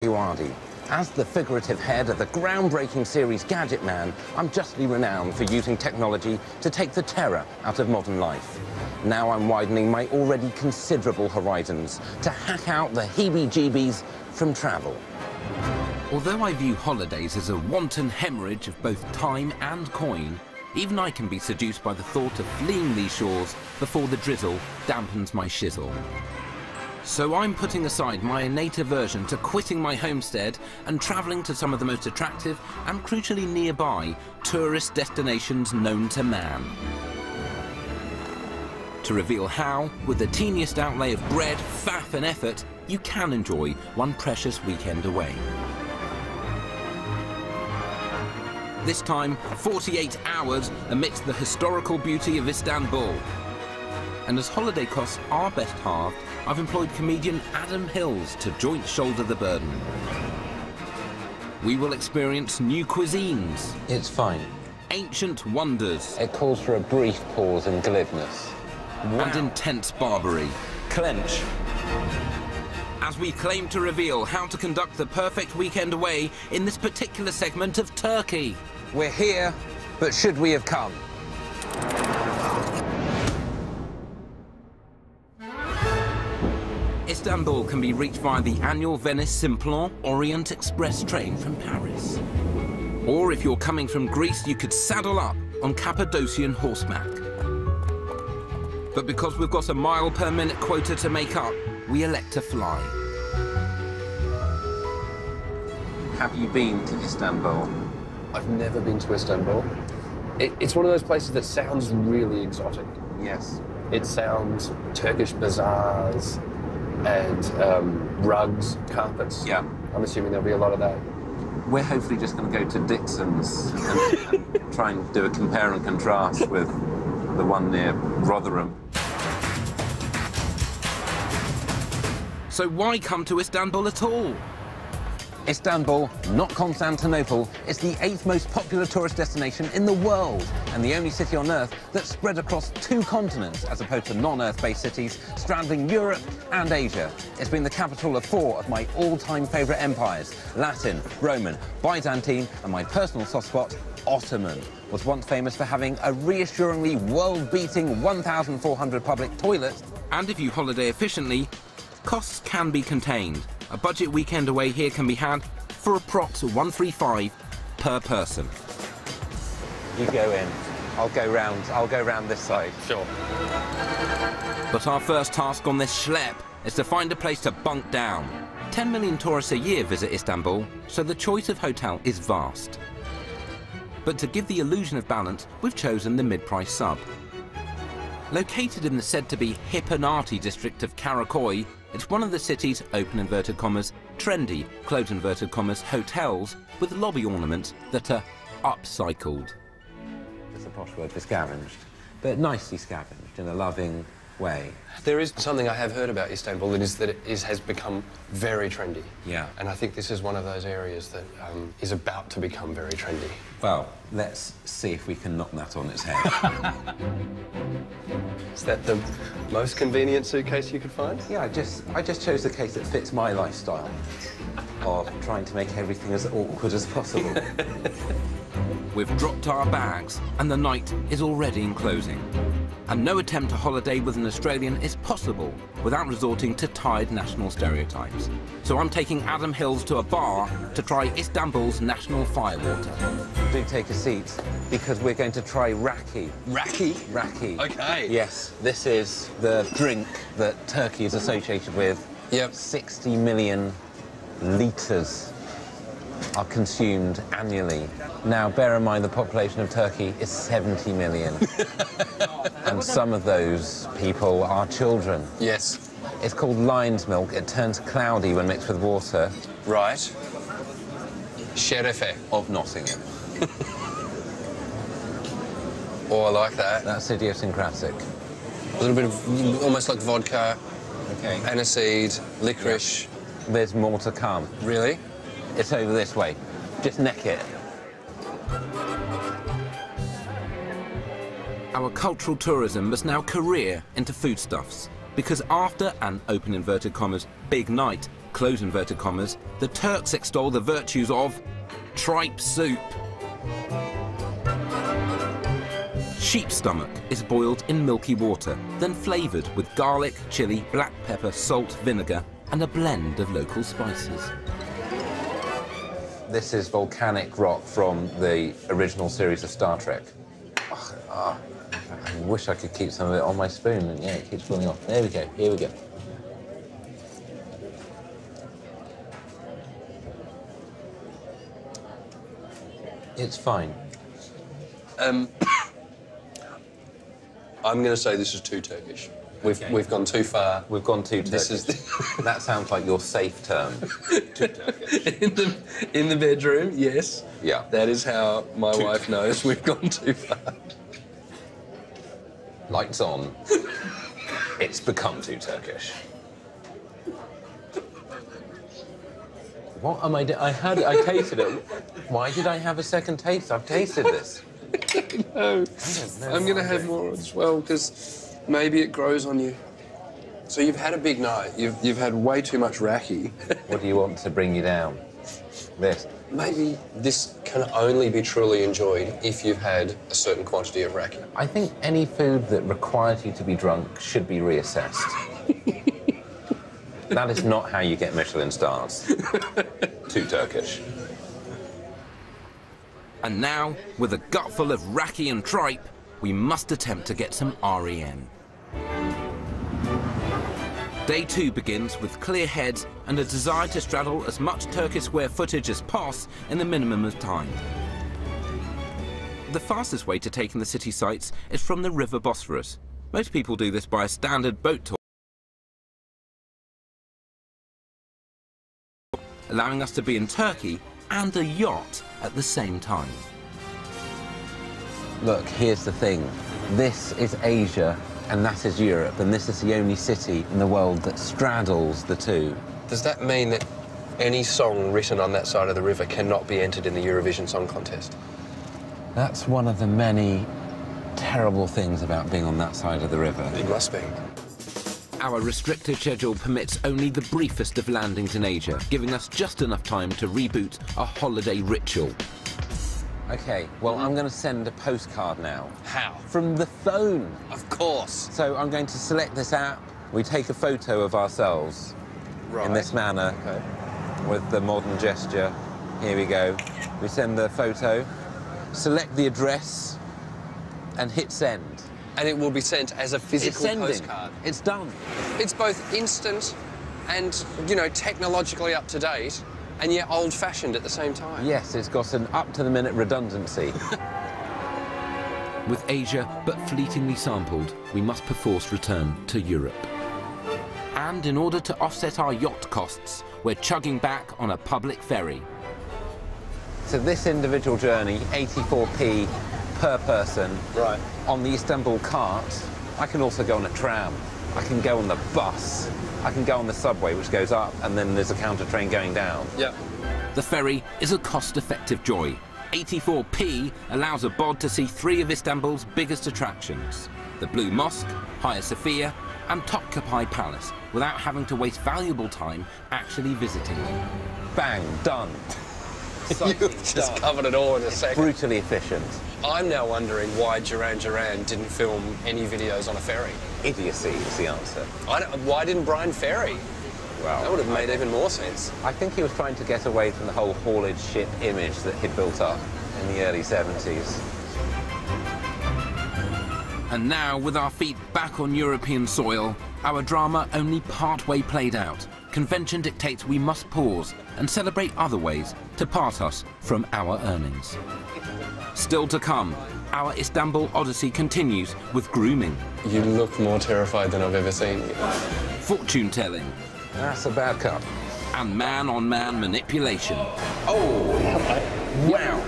As the figurative head of the groundbreaking series Gadget Man, I'm justly renowned for using technology to take the terror out of modern life. Now I'm widening my already considerable horizons to hack out the heebie-jeebies from travel. Although I view holidays as a wanton hemorrhage of both time and coin, even I can be seduced by the thought of fleeing these shores before the drizzle dampens my shizzle. So I'm putting aside my innate aversion to quitting my homestead and travelling to some of the most attractive and crucially nearby tourist destinations known to man. To reveal how, with the teeniest outlay of bread, faff and effort, you can enjoy one precious weekend away. This time, 48 hours amidst the historical beauty of Istanbul. And as holiday costs are best halved, I've employed comedian Adam Hills to joint shoulder the burden. We will experience new cuisines. It's fine. Ancient wonders. It calls for a brief pause in glibness. And intense Barbary. Clench. As we claim to reveal how to conduct the perfect weekend away in this particular segment of Turkey. We're here, but should we have come? Istanbul can be reached via the annual Venice Simplon Orient Express train from Paris. Or if you're coming from Greece, you could saddle up on Cappadocian horseback. But because we've got a mile per minute quota to make up, we elect to fly. Have you been to Istanbul? I've never been to Istanbul. It's one of those places that sounds really exotic. Yes. It sounds Turkish bazaars and rugs, carpets. Yeah. I'm assuming there'll be a lot of that. We're hopefully just going to go to Dixon's and try and do a compare and contrast with the one near Rotherham. So why come to Istanbul at all? Istanbul, not Constantinople, is the 8th most popular tourist destination in the world and the only city on Earth that's spread across 2 continents as opposed to non-Earth-based cities straddling Europe and Asia. It's been the capital of 4 of my all-time favourite empires, Latin, Roman, Byzantine, and my personal soft spot, Ottoman, was once famous for having a reassuringly world-beating 1,400 public toilets. And if you holiday efficiently, costs can be contained. A budget weekend away here can be had for approx 135 per person. You go in. I'll go round this side. Sure. But our first task on this schlep is to find a place to bunk down. 10 million tourists a year visit Istanbul, so the choice of hotel is vast. But to give the illusion of balance, we've chosen the mid-price sub. Located in the said-to-be hip and arty district of Karakoy, it's one of the city's, open inverted commas, trendy, close inverted commas, hotels with lobby ornaments that are upcycled. It's a posh word for scavenged, but nicely scavenged in a loving way. There is something I have heard about Istanbul, and is that it has become very trendy. Yeah. And I think this is one of those areas that is about to become very trendy. Well, let's see if we can knock that on its head. Is that the most convenient suitcase you could find? Yeah, I just chose the case that fits my lifestyle of trying to make everything as awkward as possible. We've dropped our bags and the night is already enclosing. And no attempt to holiday with an Australian is possible without resorting to tired national stereotypes. So I'm taking Adam Hills to a bar to try Istanbul's national firewater. Do take a seat, because we're going to try raki. Raki? Raki. Okay. Yes, this is the drink that Turkey is associated with. Yep. 60 million litres are consumed annually. Now, bear in mind the population of Turkey is 70 million. And some of those people are children. Yes. It's called lion's milk. It turns cloudy when mixed with water. Right. Şerefe. Of Nottingham. Oh, I like that. That's idiosyncratic. A little bit of, almost like vodka, Okay. aniseed, licorice. There's more to come. Really? It's over this way. Just neck it. Our cultural tourism must now career into foodstuffs, because after an, open inverted commas, big night, close inverted commas, the Turks extol the virtues of tripe soup. Sheep's stomach is boiled in milky water, then flavoured with garlic, chilli, black pepper, salt, vinegar, and a blend of local spices. This is volcanic rock from the original series of Star Trek. I wish I could keep some of it on my spoon, and yeah, it keeps falling off. There we go, here we go. It's fine. I'm going to say this is too Turkish. We've gone too far. We've gone too Turkish. This is That sounds like your safe term. Too Turkish. in the bedroom, yes. Yeah. That is how my wife knows we've gone too far. Lights on. It's become too Turkish. What am I doing? I tasted it. Why did I have a second taste? I've tasted this. No. I'm going to have more as well, because maybe it grows on you. So you've had a big night. You've had way too much raki. What do you want to bring you down? This. Maybe this can only be truly enjoyed if you've had a certain quantity of raki. I think any food that requires you to be drunk should be reassessed. That is not how you get Michelin stars. Too Turkish. And now, with a gutful of raki and tripe, we must attempt to get some REM. Day 2 begins with clear heads and a desire to straddle as much Turkish square footage as possible in the minimum of time. The fastest way to take in the city sights is from the River Bosphorus. Most people do this by a standard boat tour, allowing us to be in Turkey and a yacht at the same time. Look, here's the thing. This is Asia and that is Europe, and this is the only city in the world that straddles the two. Does that mean that any song written on that side of the river cannot be entered in the Eurovision Song Contest? That's one of the many terrible things about being on that side of the river. It must be. Our restricted schedule permits only the briefest of landings in Asia, giving us just enough time to reboot a holiday ritual. OK, well, I'm going to send a postcard now. How? From the phone. Of course. So I'm going to select this app. We take a photo of ourselves in this manner, with the modern gesture. Here we go. We send the photo, select the address, and hit send. And it will be sent as a physical postcard. It's done. It's both instant and, you know, technologically up to date, and yet old-fashioned at the same time. Yes, it's got an up-to-the-minute redundancy. With Asia but fleetingly sampled, we must perforce return to Europe. And in order to offset our yacht costs, we're chugging back on a public ferry. So this individual journey, 84p per person. Right. On the Istanbul cart, I can also go on a tram. I can go on the bus. I can go on the subway, which goes up, and then there's a counter train going down. Yep. The ferry is a cost-effective joy. 84p allows a bod to see 3 of Istanbul's biggest attractions: the Blue Mosque, Hagia Sophia, and Topkapi Palace, without having to waste valuable time actually visiting them. Bang, done. You've just covered it all in a second. Brutally efficient. I'm now wondering why Duran Duran didn't film any videos on a ferry. Idiocy is the answer. Why didn't Brian ferry? Well, That would have made even more sense. I think he was trying to get away from the whole haulage ship image that he'd built up in the early 70s. And now, with our feet back on European soil, our drama only part-way played out. Convention dictates we must pause and celebrate other ways to part us from our earnings. Still to come, our Istanbul Odyssey continues with grooming. You look more terrified than I've ever seen you. Fortune-telling. That's a bad cup. And man-on-man manipulation. Oh, wow.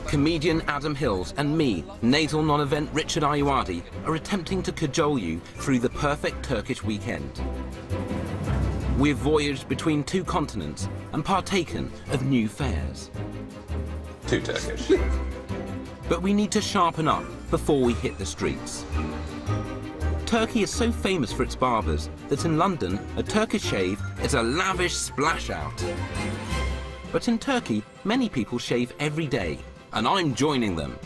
Comedian Adam Hills and me, nasal non-event Richard Ayoade, are attempting to cajole you through the perfect Turkish weekend. We've voyaged between 2 continents and partaken of new fares. Too Turkish. But we need to sharpen up before we hit the streets. Turkey is so famous for its barbers that in London, a Turkish shave is a lavish splash out. But in Turkey, many people shave every day, and I'm joining them.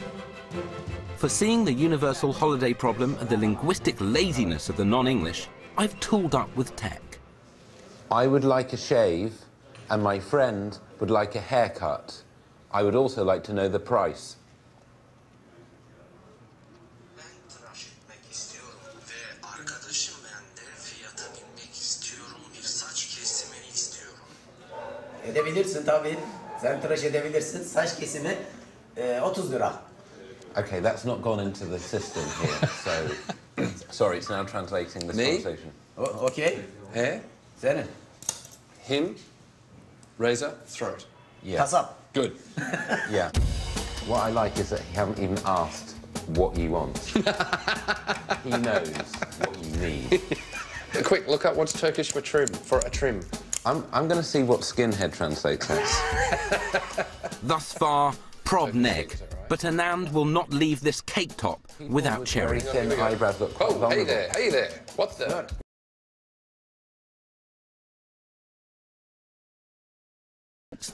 For seeing the universal holiday problem and the linguistic laziness of the non-English, I've tooled up with tech. I would like a shave, and my friend would like a haircut. I would also like to know the price. Edebilirsin tabii. Sen tıraş edebilirsin. Saç kesimi 30 lira. Okay, that's not gone into the system here, so... Sorry, it's now translating this conversation. Okay. Hair, Senin. him, razor, throat. Yeah. Kasap. Good. Yeah. What I like is that he haven't even asked what you want. He knows what you need. Quick, look up what's Turkish for trim. I'm going to see what skinhead translates as. Thus far, prob neg, but Anand will not leave this cake top without cherry. Very thin eyebrows look quite Oh, vulnerable. hey there. What's that?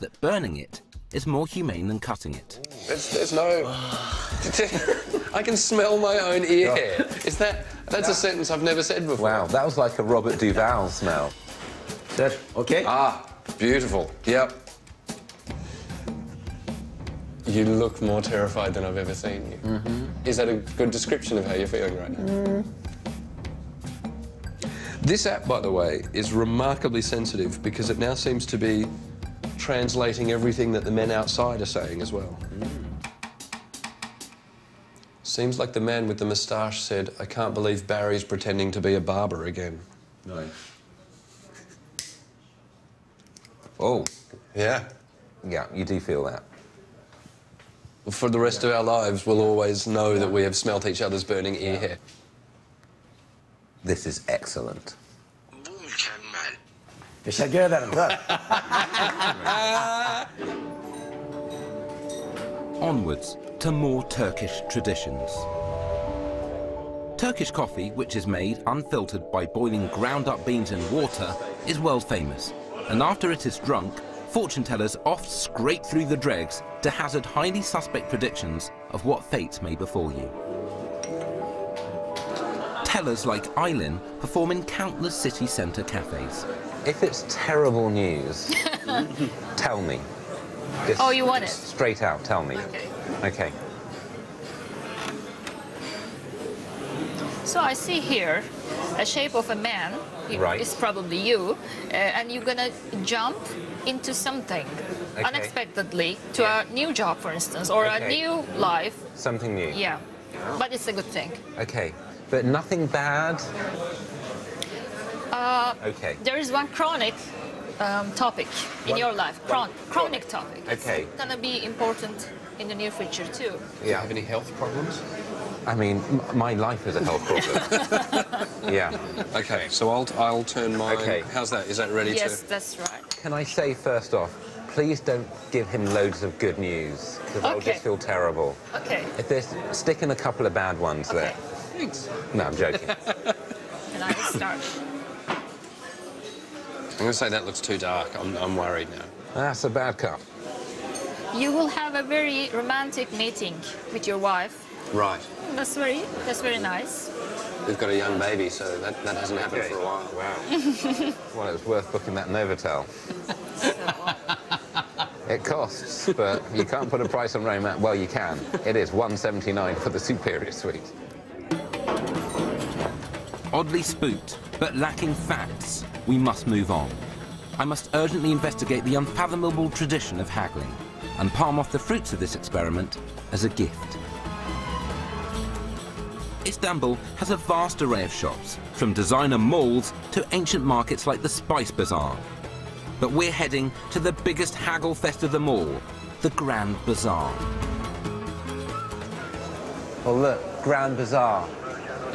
That burning it is more humane than cutting it. There's no... I can smell my own ear hair. That's a sentence I've never said before. Wow, that was like a Robert Duvall smell. Sir, okay? Ah, beautiful. Yep. You look more terrified than I've ever seen you. Is that a good description of how you're feeling right now? This app, by the way, is remarkably sensitive because it now seems to be translating everything that the men outside are saying as well. Seems like the man with the moustache said, "I can't believe Barry's pretending to be a barber again." No. Oh. Yeah. Yeah, you do feel that. For the rest of our lives, we'll always know that we have smelt each other's burning ear hair. This is excellent. Teşekkür ederim. Dur. Onwards to more Turkish traditions. Turkish coffee, which is made unfiltered by boiling ground-up beans in water, is world famous. And after it is drunk, fortune tellers oft scrape through the dregs to hazard highly suspect predictions of what fates may befall you. Tellers like Aylin perform in countless city centre cafes. If it's terrible news, tell me. Just Oh, you want it? Straight out, tell me. Okay. Okay. So I see here a shape of a man. Right. It's probably you, and you're gonna jump into something unexpectedly to a new job, for instance, or a new life. Something new. Yeah, but it's a good thing. Okay, but nothing bad? Okay. There is one chronic topic in your life, chronic topic. Okay. It's gonna be important in the near future too. Do you have any health problems? I mean, my life is a health problem. Yeah. Okay, so I'll turn mine. Okay. How's that? Is that ready Yes, to... that's right. Can I say first off, please don't give him loads of good news, because I'll Okay. just feel terrible. Okay. If there's, stick in a couple of bad ones there. Thanks. No, I'm joking. And I will start. I'm going to say that looks too dark. I'm worried now. That's a bad cup. You will have a very romantic meeting with your wife. Right. That's very nice. We've got a young baby, so that hasn't happened for a while. Wow. Well, it was worth booking that Novotel. It costs, but you can't put a price on romance. Well, you can. It is $179 for the superior suite. Oddly spooked, but lacking facts, we must move on. I must urgently investigate the unfathomable tradition of haggling and palm off the fruits of this experiment as a gift. Istanbul has a vast array of shops, from designer malls to ancient markets like the Spice Bazaar. But we're heading to the biggest haggle fest of them all, the Grand Bazaar. Well, look, Grand Bazaar.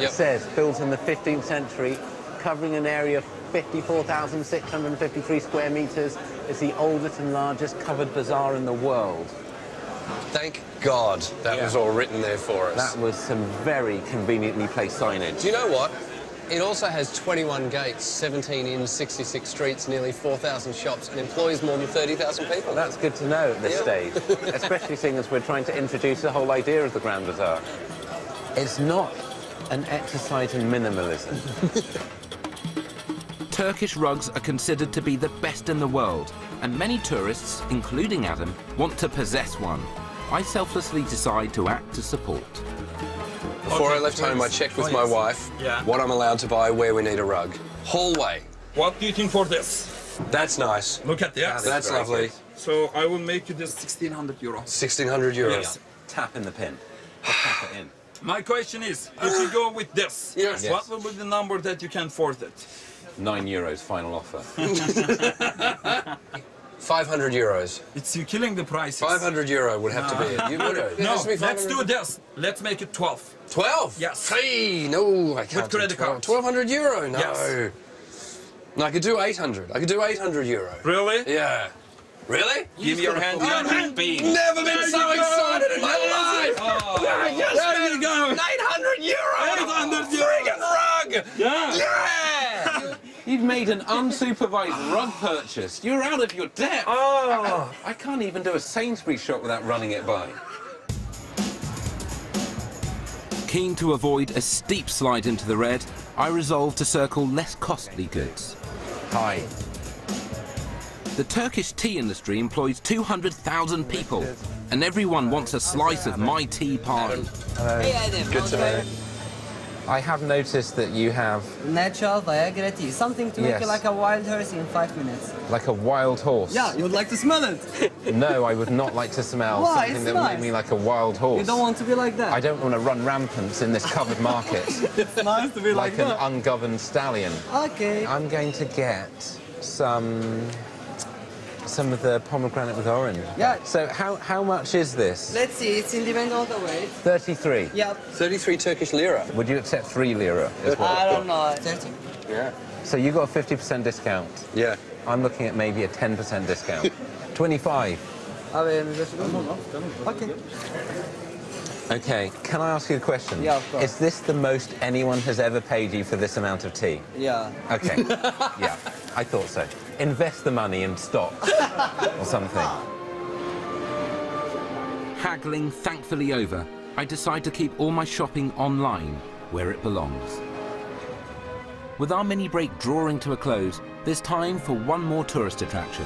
Yep. It says, built in the 15th century, covering an area of 54,653 square meters. It's the oldest and largest covered bazaar in the world. Thank God that was all written there for us. That was some very conveniently placed signage. Do you know what? It also has 21 gates, 17 in, 66 streets, nearly 4,000 shops, and employs more than 30,000 people. That's good to know at this stage, especially seeing as we're trying to introduce the whole idea of the Grand Bazaar. It's not an exercise in minimalism. Turkish rugs are considered to be the best in the world, and many tourists, including Adam, want to possess one. I selflessly decide to act to support. Before I left home, I checked with my wife what I'm allowed to buy, where we need a rug. Hallway. What do you think for this? That's nice. Look at this. That's lovely. So I will make you this 1,600 euro. 1,600 euros. Yes. Tap in the pin. Just tap it in. My question is, if you go with this, Yes. what will be the number that you can afford it? €9 final offer. 500 euros. It's you killing the prices. 500 euro would have to be it. You would have. No, let's do this. Let's make it 12. 12? Yes. Hey, no, I can't. With credit card. 1,200 euro, no. Yes. No, I could do 800. I could do 800 euro. Really? Yeah. Really? Give me your hand. I've never been so excited in my life. Oh, Yes, there you go. 800 euro. 800 euro. Friggin' rug. Yeah. Yeah. You've made an unsupervised rug purchase. You're out of your depth. Oh. I can't even do a Sainsbury's shop without running it by. Keen to avoid a steep slide into the red, I resolve to circle less costly goods. Hi. The Turkish tea industry employs 200,000 people, and everyone wants a slice of my tea pie. Good to know. I have noticed that you have Natural Viagra tea, something to make Yes. you like a wild horse in 5 minutes. like a wild horse. Yeah, you would like to smell it. No, I would not like to smell Why? something It's that would nice. make me like a wild horse. You don't want to be like that. I don't want to run rampant in this covered market It's nice to be like, like an that. ungoverned stallion. Okay. I'm going to get some of the pomegranate with orange. Yeah. So how much is this? Let's see, it's in depend on the weight. 33. Yep. 33 Turkish lira. Would you accept 3 lira as well? I don't know. 30? Yeah. So you got a 50% discount. Yeah. I'm looking at maybe a 10% discount. 25. Okay. Okay, can I ask you a question? Yeah, of course. Is this the most anyone has ever paid you for this amount of tea? Yeah. Okay, yeah, I thought so. Invest the money in stocks or something. Haggling thankfully over, I decide to keep all my shopping online, where it belongs. With our mini break drawing to a close, there's time for one more tourist attraction.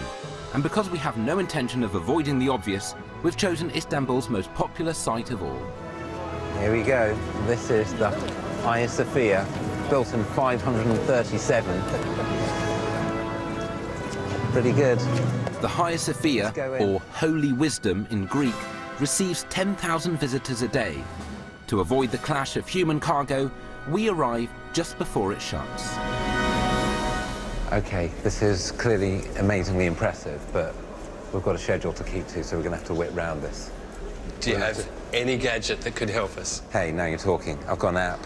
And because we have no intention of avoiding the obvious, we've chosen Istanbul's most popular site of all. Here we go. This is the Hagia Sophia, built in 537. Pretty good. The Hagia Sophia, Let's go in. or Holy Wisdom in Greek, receives 10,000 visitors a day. To avoid the clash of human cargo, we arrive just before it shuts. Okay, this is clearly amazingly impressive, but we've got a schedule to keep to, so we're going to have to whip round this. Do you have any gadget that could help us? Hey, now you're talking. I've got an app,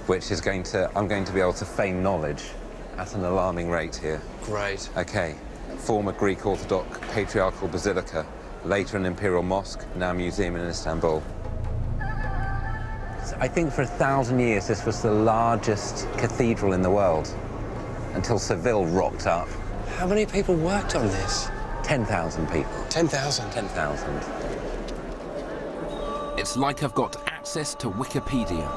which is I'm going to be able to feign knowledge at an alarming rate here. Great. Okay, former Greek Orthodox patriarchal basilica, later an imperial mosque, now a museum in Istanbul. I think for 1,000 years this was the largest cathedral in the world, until Seville rocked up. How many people worked on this? 10,000 people. 10,000. 10,000. It's like I've got access to Wikipedia.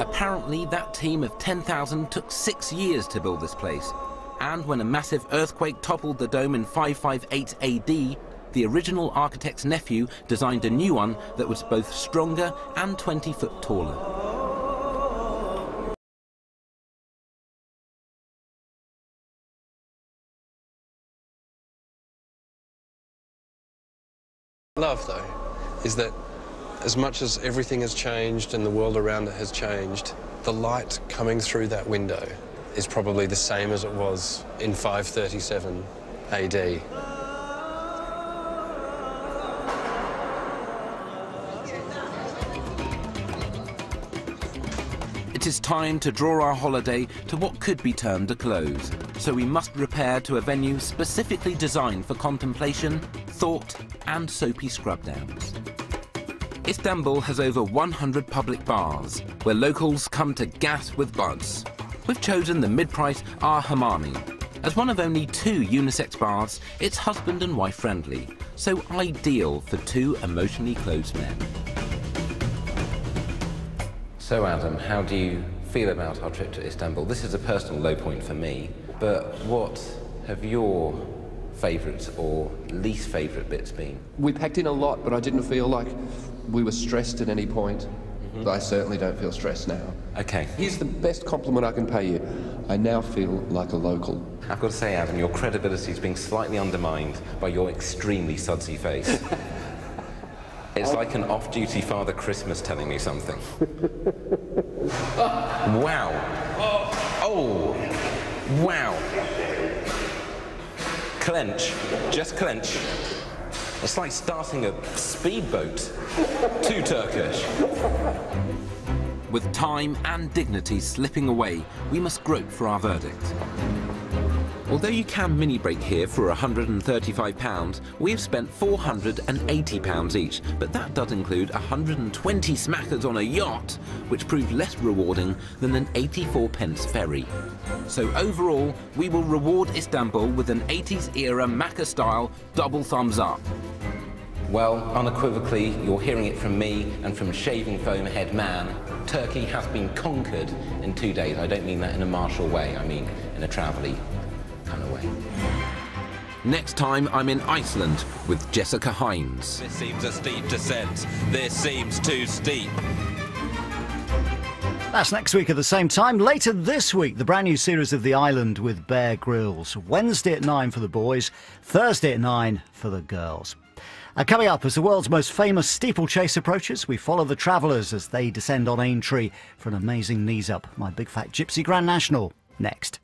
Apparently, that team of 10,000 took 6 years to build this place. And when a massive earthquake toppled the dome in 558 AD, the original architect's nephew designed a new one that was both stronger and 20 foot taller. Love, though, is that as much as everything has changed and the world around it has changed, the light coming through that window is probably the same as it was in 537 AD. It is time to draw our holiday to what could be termed a close. So we must repair to a venue specifically designed for contemplation thought and soapy scrub downs. Istanbul has over 100 public bars where locals come to gas with buzz. We've chosen the mid-price Ar Hamami. As one of only 2 unisex bars, it's husband and wife friendly, so ideal for 2 emotionally close men. So Adam, how do you feel about our trip to Istanbul? This is a personal low point for me, but what have your favourite or least favourite bits been? We packed in a lot, but I didn't feel like we were stressed at any point. But I certainly don't feel stressed now. Okay. Here's the best compliment I can pay you. I now feel like a local. I've got to say, Adam, your credibility is being slightly undermined by your extremely sudsy face. It's like an off-duty Father Christmas telling me something. Wow. Oh. Wow. Clench. Just clench. It's like starting a speedboat. Too Turkish. With time and dignity slipping away, we must grope for our verdict. Although you can mini-break here for £135, we have spent £480 each, but that does include 120 smackers on a yacht, which proved less rewarding than an 84p ferry. So overall, we will reward Istanbul with an 80s-era Macca-style double thumbs up. Well, unequivocally, you're hearing it from me and from Shaving Foam Head Man. Turkey has been conquered in 2 days. I don't mean that in a martial way, I mean in a travel-y kind of way. Next time, I'm in Iceland with Jessica Hines. This seems a steep descent. This seems too steep. That's next week at the same time. Later this week, the brand new series of The Island with Bear Grylls. Wednesday at 9 for the boys, Thursday at 9 for the girls. Coming up, as the world's most famous steeplechase approaches, we follow the travellers as they descend on Aintree for an amazing knees-up. My Big Fat Gypsy Grand National, next.